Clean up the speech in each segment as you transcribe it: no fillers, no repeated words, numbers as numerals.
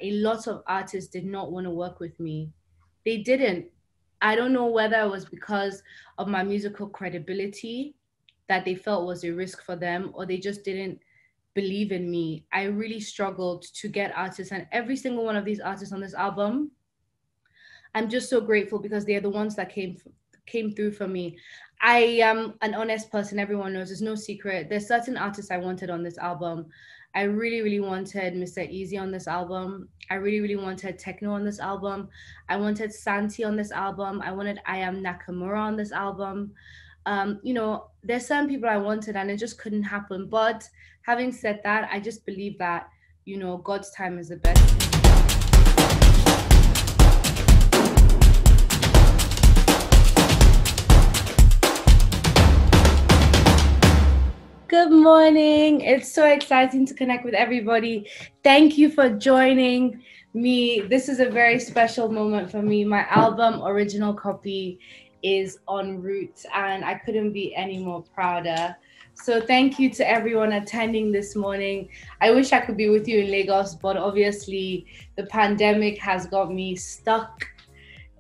a lot of artists did not want to work with me. They didn't. I don't know whether it was because of my musical credibility that they felt was a risk for them, or they just didn't believe in me. I really struggled to get artists, and every single one of these artists on this album, I'm just so grateful because they're the ones that came through for me. I am an honest person. Everyone knows. There's no secret. There's certain artists I wanted on this album. I really, really wanted Mr. Easy on this album. I really, really wanted Techno on this album. I wanted Santi on this album. I wanted I Am Nakamura on this album. There's some people I wanted and it just couldn't happen. But having said that, I just believe that, God's time is the best. Good morning. It's so exciting to connect with everybody. Thank you for joining me. This is a very special moment for me. My album, Original Cuppy, is en route, and I couldn't be any more prouder. So thank you to everyone attending this morning. I wish I could be with you in Lagos, but obviously the pandemic has got me stuck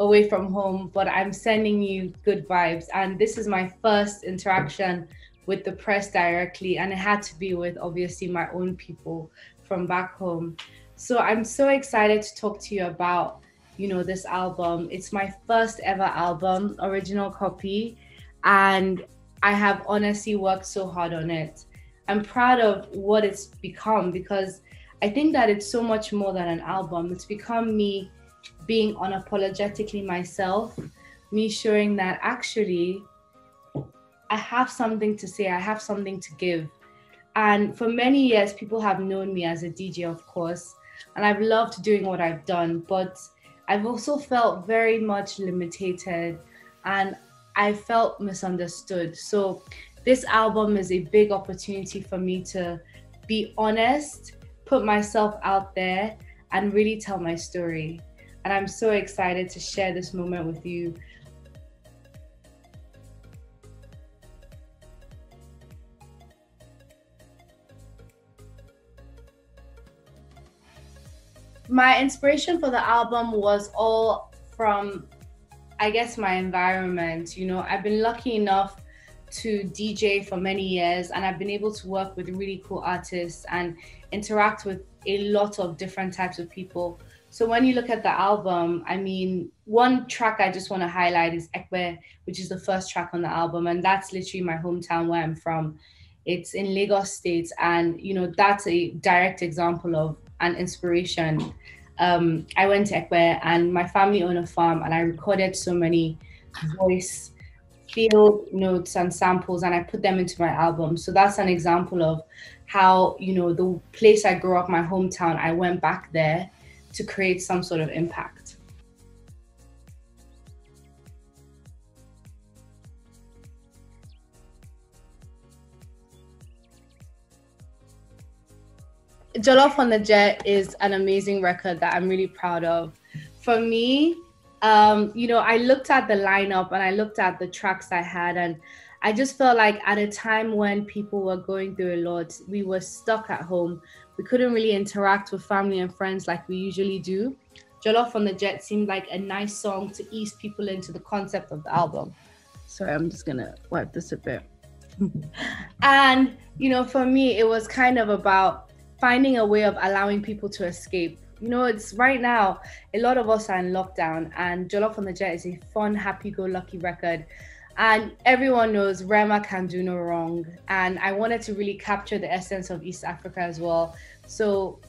away from home, but I'm sending you good vibes. And this is my first interaction with the press directly, and it had to be with obviously my own people from back home. So I'm so excited to talk to you about, this album. It's my first ever album, Original Cuppy, and I have honestly worked so hard on it. I'm proud of what it's become because I think that it's so much more than an album. It's become me being unapologetically myself, me showing that actually I have something to say, I have something to give. And for many years, people have known me as a DJ, of course, and I've loved doing what I've done, but I've also felt very much limited and I felt misunderstood. So this album is a big opportunity for me to be honest, put myself out there, and really tell my story. And I'm so excited to share this moment with you. My inspiration for the album was all from, I guess, my environment. I've been lucky enough to DJ for many years, and I've been able to work with really cool artists and interact with a lot of different types of people. So when you look at the album, I mean, one track I just want to highlight is Ekwe, which is the first track on the album, and that's literally my hometown where I'm from. It's in Lagos State, and that's a direct example of an inspiration. I went to Ekwe and my family owned a farm, and I recorded so many voice field notes and samples, and I put them into my album. So that's an example of how, the place I grew up, my hometown, I went back there to create some sort of impact. Jollof on the Jet is an amazing record that I'm really proud of. For me, I looked at the lineup and I looked at the tracks I had, and I just felt like at a time when people were going through a lot, we were stuck at home. We couldn't really interact with family and friends like we usually do. Jollof on the Jet seemed like a nice song to ease people into the concept of the album. Sorry, I'm just gonna wipe this a bit. And, for me, it was kind of about finding a way of allowing people to escape. It's right now, a lot of us are in lockdown, and Jollof on the Jet is a fun, happy-go-lucky record. And everyone knows Rema can do no wrong. And I wanted to really capture the essence of East Africa as well. So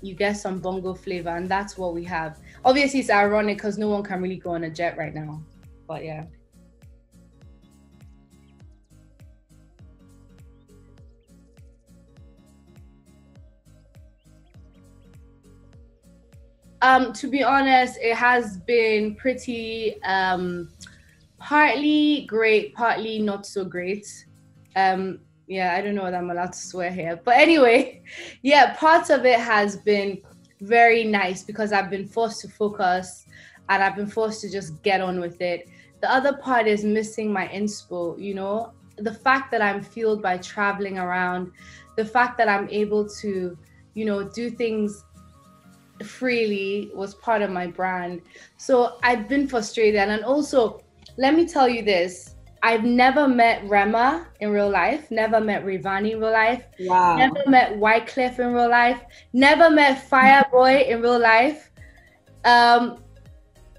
you get some bongo flavor, and that's what we have. Obviously, it's ironic because no one can really go on a jet right now. But yeah. To be honest, it has been pretty partly great, partly not so great. Yeah, I don't know whether I'm allowed to swear here, but anyway, yeah, parts of it has been very nice because I've been forced to focus and I've been forced to just get on with it. The other part is missing my inspo, the fact that I'm fueled by traveling around, the fact that I'm able to, do things freely was part of my brand. So I've been frustrated. And also, let me tell you this. I've never met Rema in real life, never met Rivani in real life, never met Wyclef in real life, never met Fireboy in real life,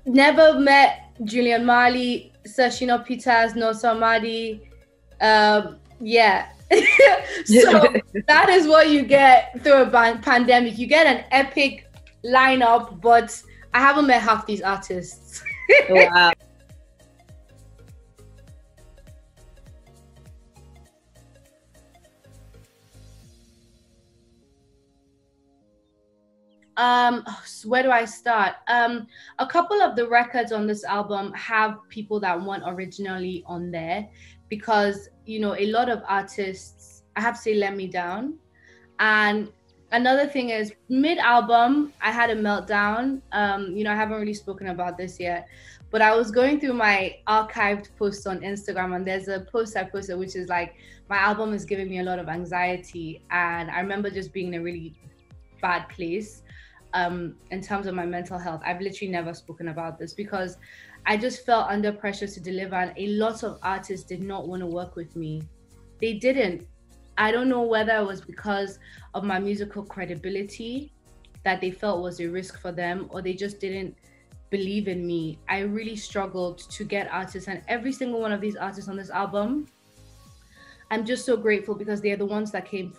never met Julian Marley, Sashina Peters, No Samadi. Yeah. So that is what you get through a pandemic. You get an epic lineup, but I haven't met half these artists. Wow. Where do I start? A couple of the records on this album have people that weren't originally on there, because you know, a lot of artists, I have to say, let me down. And another thing is, mid-album I had a meltdown. You know, I haven't really spoken about this yet, but I was going through my archived posts on Instagram, and there's a post I posted which is like, my album is giving me a lot of anxiety, and I remember just being in a really bad place in terms of my mental health. I've literally never spoken about this because I just felt under pressure to deliver, and a lot of artists did not want to work with me. They didn't. I don't know whether it was because of my musical credibility that they felt was a risk for them, or they just didn't believe in me. I really struggled to get artists, and every single one of these artists on this album, I'm just so grateful because they're the ones that came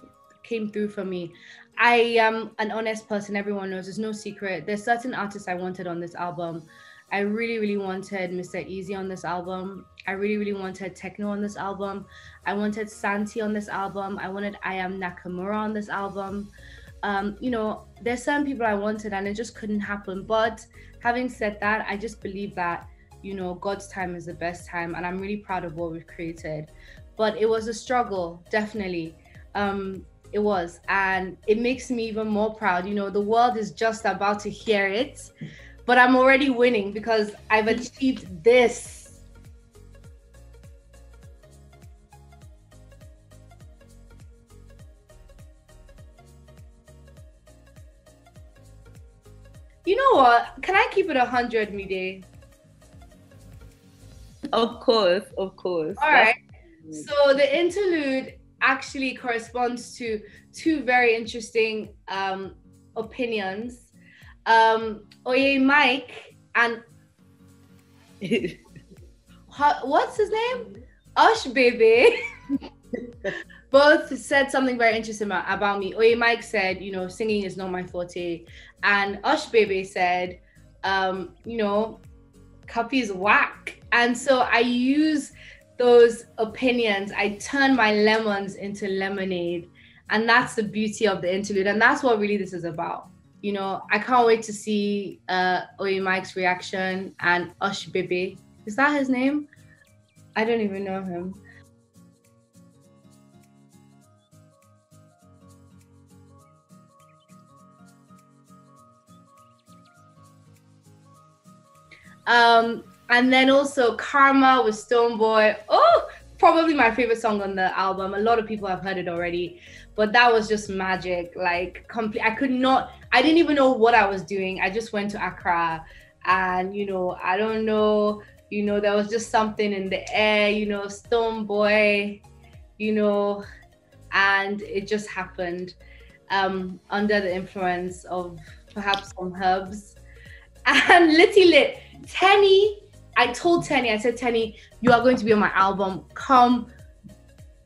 through for me. I am an honest person, everyone knows, there's no secret. There's certain artists I wanted on this album. I really, really wanted Mr. Easy on this album. I really, really wanted Techno on this album. I wanted Santi on this album. I wanted I Am Nakamura on this album. You know, there's some people I wanted and it just couldn't happen. But having said that, I just believe that, you know, God's time is the best time, and I'm really proud of what we've created. But it was a struggle, definitely. It was, and it makes me even more proud. You know, the world is just about to hear it, but I'm already winning because I've achieved this. You know what? Can I keep it 100, Mide? Of course, of course. All right. So the interlude actually corresponds to two very interesting opinions. Oye Mike and what's his name? Ush Baby. Both said something very interesting about me. Oye Mike said, you know, singing is not my forte. And Ush Baby said, you know, Cuppy is whack. And so I use those opinions, I turn my lemons into lemonade. And that's the beauty of the interlude. And that's what really this is about. You know, I can't wait to see Oye Mike's reaction, and Ush Baby. Is that his name? I don't even know him. And then also Karma with Stonebwoy. Oh, probably my favorite song on the album. A lot of people have heard it already, but that was just magic. Like, complete. I didn't even know what I was doing. I just went to Accra, and you know, I don't know, you know, there was just something in the air, you know, Stonebwoy, you know, and it just happened under the influence of perhaps some herbs. And Litty Lit, Tenny, I told Tenny, I said, Tenny, you are going to be on my album. Come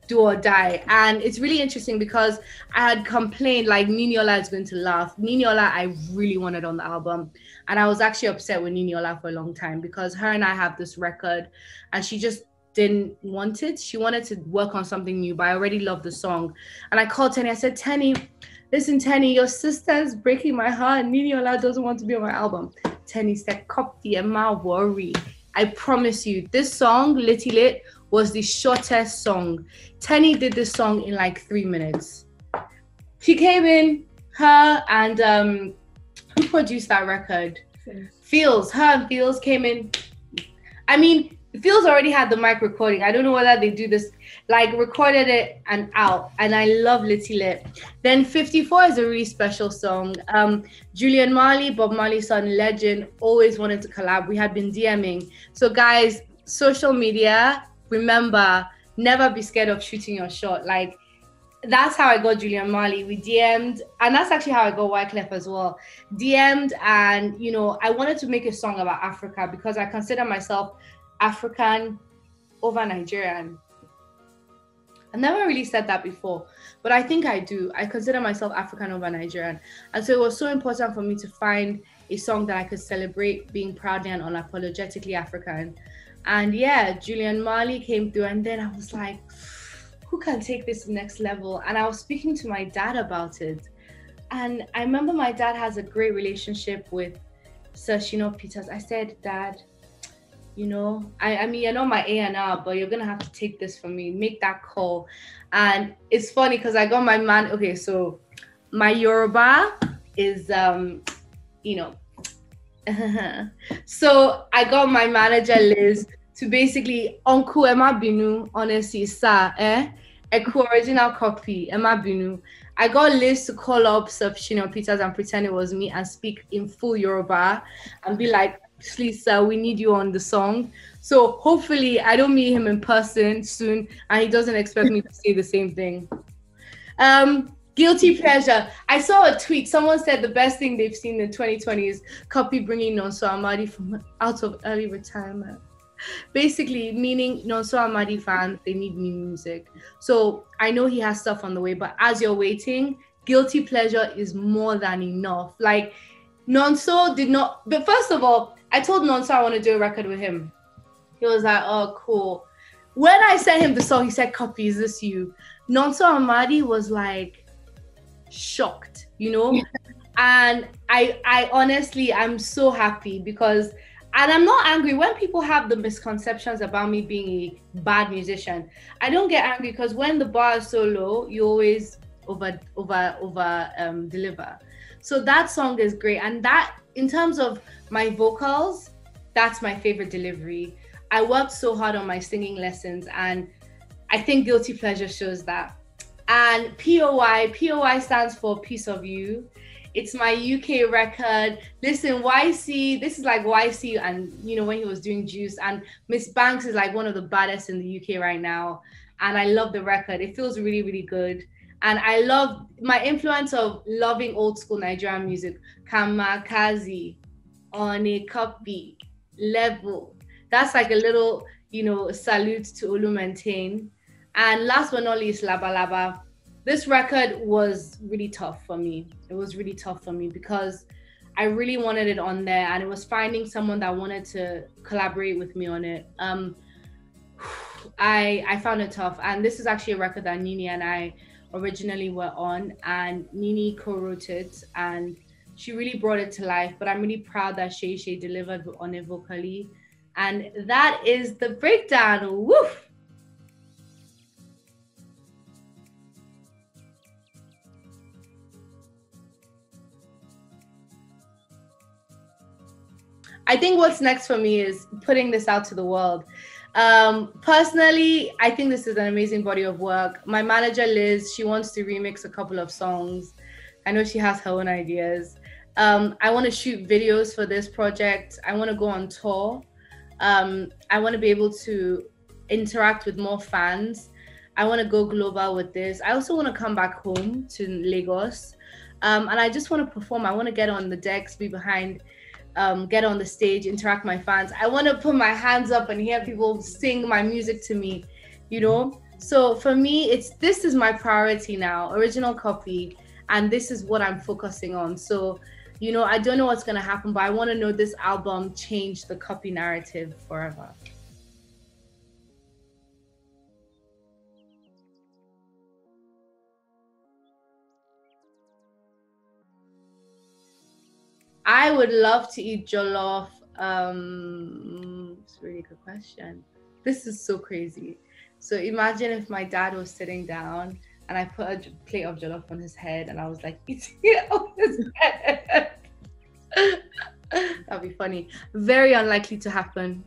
do or die. And it's really interesting because I had complained like Niniola is going to laugh. Niniola, I really wanted on the album. And I was actually upset with Niniola for a long time because her and I have this record and she just didn't want it. She wanted to work on something new, but I already loved the song. And I called Tenny, I said, Tenny, listen, Tenny, your sister's breaking my heart. Niniola doesn't want to be on my album. Tenny said, Cuppy, am I worry? I promise you, this song, Litty Lit, was the shortest song. Tenny did this song in like 3 minutes. She came in, her and who produced that record? Feels. Her and Feels came in. I mean, Phil's already had the mic recording. I don't know whether they do this, like recorded it and out. And I love Litty Lit. Then 54 is a really special song. Julian Marley, Bob Marley's son, legend, always wanted to collab. We had been DMing. So guys, social media, remember, never be scared of shooting your shot. Like, that's how I got Julian Marley. We DM'd, and that's actually how I got Wyclef as well. DM'd, and you know, I wanted to make a song about Africa because I consider myself African over Nigerian. I've never really said that before, but I think I do. I consider myself African over Nigerian. And so it was so important for me to find a song that I could celebrate being proudly and unapologetically African. And yeah, Julian Marley came through, and then I was like, who can take this next level? And I was speaking to my dad about it. And I remember my dad has a great relationship with Sir Shino Peters. I said, Dad, you know, I mean, you're not my A&R, but you're gonna have to take this from me, make that call. And it's funny because I got my man, okay, so my Yoruba is, you know, so I got my manager Liz to basically Uncle Emma Binu, honestly, sir, Echo original copy, Emma Binu. I got Liz to call up Sir Shino Peters and pretend it was me and speak in full Yoruba and be like, please, sir, we need you on the song. So hopefully I don't meet him in person soon and he doesn't expect me to say the same thing. Guilty pleasure. I saw a tweet. Someone said the best thing they've seen in 2020 is Cuppy bringing Nonso Amadi from out of early retirement. Basically, meaning Nonso Amadi fans, they need new music. So I know he has stuff on the way, but as you're waiting, guilty pleasure is more than enough. Like, Nonso did not, but first of all, I told Nonso I want to do a record with him. He was like, oh, cool. When I sent him the song, he said, Cuppy, is this you? Nonso Amadi was like shocked, you know? And I honestly, I'm so happy because, and I'm not angry when people have the misconceptions about me being a bad musician. I don't get angry because when the bar is so low, you always over deliver. So that song is great. And that, in terms of my vocals, that's my favorite delivery. I worked so hard on my singing lessons and I think Guilty Pleasure shows that. And POI stands for Piece of You. It's my UK record. Listen, YC, this is like YC and, you know, when he was doing Juice, and Miss Banks is like one of the baddest in the UK right now. And I love the record. It feels really, really good. And I love my influence of loving old school Nigerian music. Kamakazi, One Cuppy, Level. That's like a little, you know, salute to Olu Maintain. And last but not least, Laba Laba. This record was really tough for me. It was really tough for me because I really wanted it on there, and it was finding someone that wanted to collaborate with me on it. I found it tough, and this is actually a record that Nini and I originally were on, and Nini co-wrote it, and she really brought it to life. But I'm really proud that Shay delivered on it vocally, and that is the breakdown. Woof! I think what's next for me is putting this out to the world. Personally, I think this is an amazing body of work. My manager, Liz, she wants to remix a couple of songs. I know she has her own ideas. I want to shoot videos for this project. I want to go on tour. I want to be able to interact with more fans. I want to go global with this. I also want to come back home to Lagos. And I just want to perform. I want to get on the decks, be behind, get on the stage, interact with my fans. I want to put my hands up and hear people sing my music to me, you know? So for me, this is my priority now, original copy, and this is what I'm focusing on. So, you know, I don't know what's going to happen, but I want to know this album changed the copy narrative forever. I would love to eat jollof. It's a really good question. This is so crazy. So imagine if my dad was sitting down and I put a plate of jollof on his head and I was like eating it on his head. That'd be funny. Very unlikely to happen.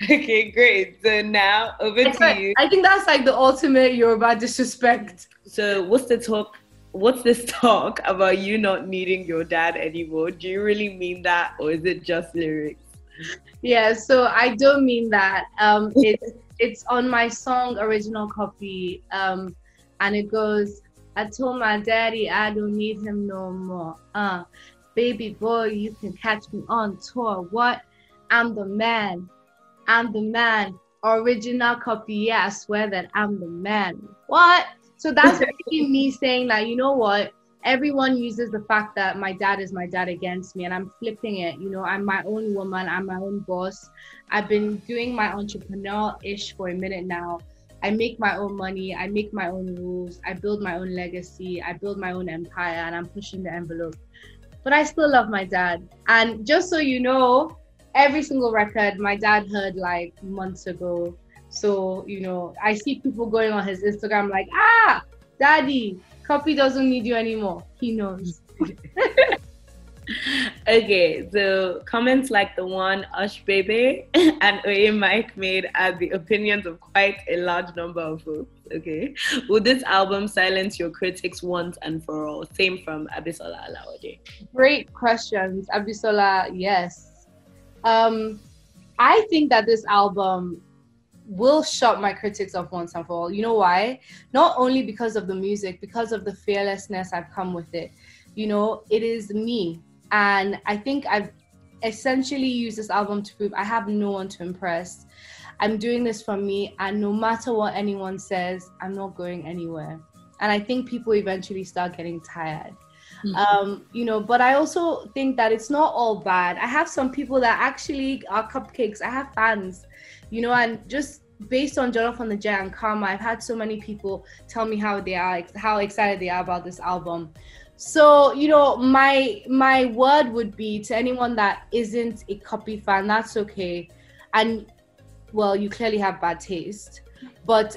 Okay, great. So now over to you. I think that's like the ultimate Yoruba disrespect. So what's the talk? What's this talk about you not needing your dad anymore? Do you really mean that, or is it just lyrics? Yeah, so I don't mean that. It's on my song Original Copy, and it goes, I told my daddy I don't need him no more. Baby boy, you can catch me on tour. What? I'm the man. I'm the man. Original Copy, yeah, I swear that I'm the man. What? So that's really me saying that, you know what? Everyone uses the fact that my dad is my dad against me, and I'm flipping it. You know, I'm my own woman. I'm my own boss. I've been doing my entrepreneur-ish for a minute now. I make my own money. I make my own rules. I build my own legacy. I build my own empire, and I'm pushing the envelope. But I still love my dad. And just so you know, every single record my dad heard like months ago. So, you know, I see people going on his Instagram like, daddy, Cuppy doesn't need you anymore. He knows. Okay, so comments like the one Ush Baby and Oye Mike made are the opinions of quite a large number of folks. Okay, will this album silence your critics once and for all? Same from Abisola Alawode. Great questions, Abisola. Yes. I think that this album will shut my critics off once and for all. You know why? Not only because of the music, because of the fearlessness I've come with it. You know, it is me. And I think I've essentially used this album to prove I have no one to impress. I'm doing this for me, and no matter what anyone says, I'm not going anywhere. And I think people eventually start getting tired. You know, but I also think that it's not all bad. I have some people that actually are cupcakes. I have fans, you know, and just based on Jollof on the Jet and Karma, I've had so many people tell me how excited they are about this album. So, you know, my word would be to anyone that isn't a Cuppy fan, that's okay. And well, you clearly have bad taste. But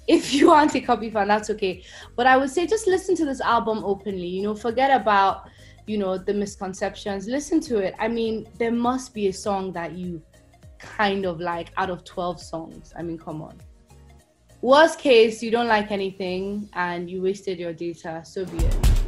if you aren't a Cuppy fan, that's okay. But I would say just listen to this album openly, you know, forget about, you know, the misconceptions. Listen to it. I mean, there must be a song that you kind of like out of 12 songs. I mean, come on. Worst case, you don't like anything and you wasted your data, so be it.